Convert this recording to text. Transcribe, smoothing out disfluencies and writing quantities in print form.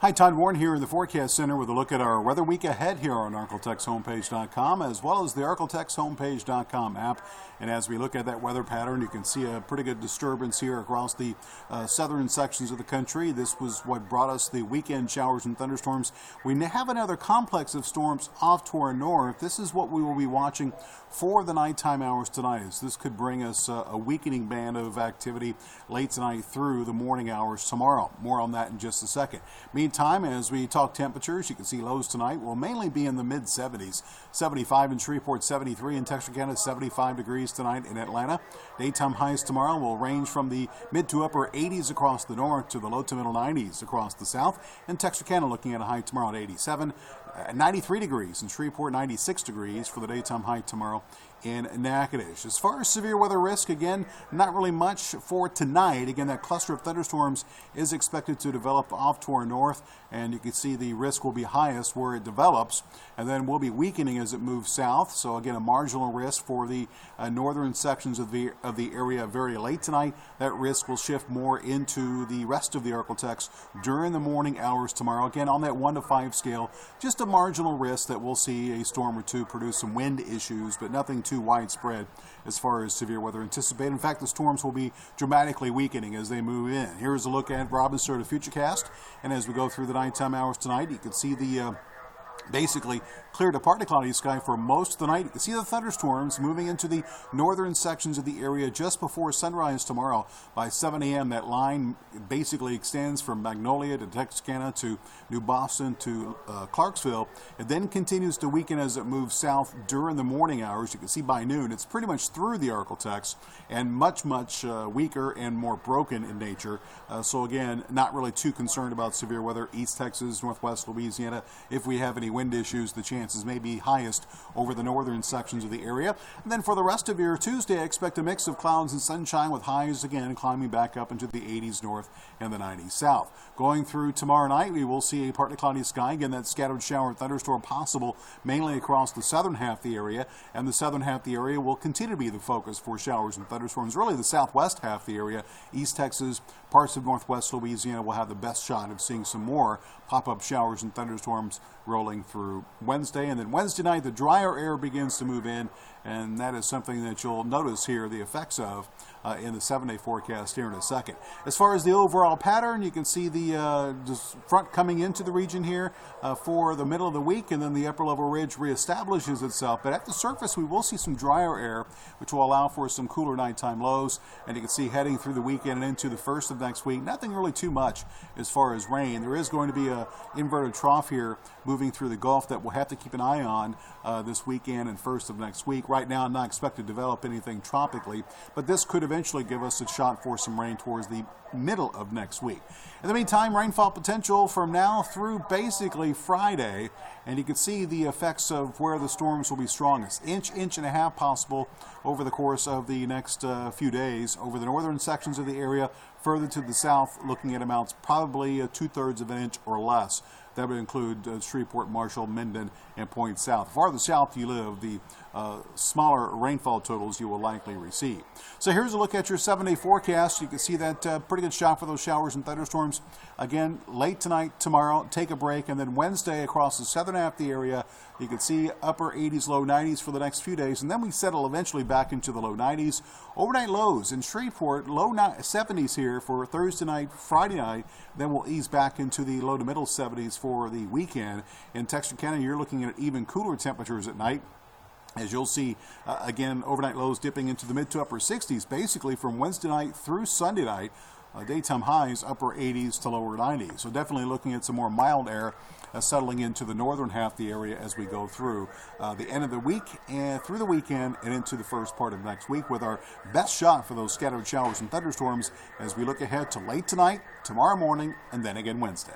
Hi, Todd Warren here in the Forecast Center with a look at our weather week ahead here on ArkLaTexHomepage.com, as well as the ArkLaTexHomepage.com app. And as we look at that weather pattern, you can see a pretty good disturbance here across the southern sections of the country. This was what brought us the weekend showers and thunderstorms. We have another complex of storms off to our north. This is what we will be watching for the nighttime hours tonight. This could bring us a weakening band of activity late tonight through the morning hours tomorrow. More on that in just a second. Meantime, as we talk temperatures, you can see lows tonight will mainly be in the mid-70s. 75 in Shreveport, 73 in Texarkana, 75 degrees tonight in Atlanta. Daytime highs tomorrow will range from the mid to upper 80s across the north to the low to middle 90s across the south. And Texarkana looking at a high tomorrow at 87. 93 degrees in Shreveport, 96 degrees for the daytime high tomorrow in Natchitoches. As far as severe weather risk, again, not really much for tonight. Again, that cluster of thunderstorms is expected to develop off to our north, and you can see the risk will be highest where it develops, and then will be weakening as it moves south. So again, a marginal risk for the northern sections of the area very late tonight. That risk will shift more into the rest of the ArkLaTex during the morning hours tomorrow. Again, on that 1 to 5 scale, just a marginal risk that we'll see a storm or two produce some wind issues, but nothing too widespread as far as severe weather anticipated. In fact, the storms will be dramatically weakening as they move in. Here's a look at Robin's sort of futurecast, and as we go through the nighttime hours tonight, you can see the basically clear to partly cloudy sky for most of the night. You can see the thunderstorms moving into the northern sections of the area just before sunrise tomorrow. By 7 a.m., that line basically extends from Magnolia to Texarkana to New Boston to Clarksville. It then continues to weaken as it moves south during the morning hours. You can see by noon, it's pretty much through the ArkLaTex and much weaker and more broken in nature. So again, not really too concerned about severe weather. East Texas, Northwest Louisiana, if we have any wind issues, the chances may be highest over the northern sections of the area. And then for the rest of your Tuesday, I expect a mix of clouds and sunshine with highs again climbing back up into the 80s north and the 90s south. Going through tomorrow night, we will see a partly cloudy sky. Again, that scattered shower and thunderstorm possible mainly across the southern half of the area, and the southern half of the area will continue to be the focus for showers and thunderstorms. Really, the southwest half of the area, East Texas, parts of Northwest Louisiana will have the best shot of seeing some more pop-up showers and thunderstorms rolling through Wednesday. And then Wednesday night, the drier air begins to move in, and that is something that you'll notice here the effects of in the 7-day forecast here in a second. As far as the overall pattern, you can see the front coming into the region here for the middle of the week, and then the upper level ridge reestablishes itself. But at the surface, we will see some drier air, which will allow for some cooler nighttime lows. And you can see heading through the weekend and into the first of next week, nothing really too much as far as rain. There is going to be a inverted trough here moving through the Gulf that we'll have to keep an eye on this weekend and first of next week. Right now, I'm not expected to develop anything tropically, but this could eventually give us a shot for some rain towards the middle of next week. In the meantime, rainfall potential from now through basically Friday, and you can see the effects of where the storms will be strongest. Inch and a half possible over the course of the next few days over the northern sections of the area. Further to the south, looking at amounts probably 2/3 of an inch or less. That would include Shreveport, Marshall, Minden, and Point South. The farther south you live, the smaller rainfall totals you will likely receive. So here's a look at your 7-day forecast. You can see that pretty good shot for those showers and thunderstorms. Again, late tonight, tomorrow, take a break, and then Wednesday across the southern half of the area, you can see upper 80s, low 90s for the next few days, and then we settle eventually back into the low 90s. Overnight lows in Shreveport, low 70s here for Thursday night, Friday night, then we'll ease back into the low to middle 70s for the weekend. In Texarkana, you're looking at even cooler temperatures at night, as you'll see, again, overnight lows dipping into the mid to upper 60s, basically from Wednesday night through Sunday night. Daytime highs, upper 80s to lower 90s. So definitely looking at some more mild air settling into the northern half of the area as we go through the end of the week and through the weekend and into the first part of next week, with our best shot for those scattered showers and thunderstorms as we look ahead to late tonight, tomorrow morning, and then again Wednesday.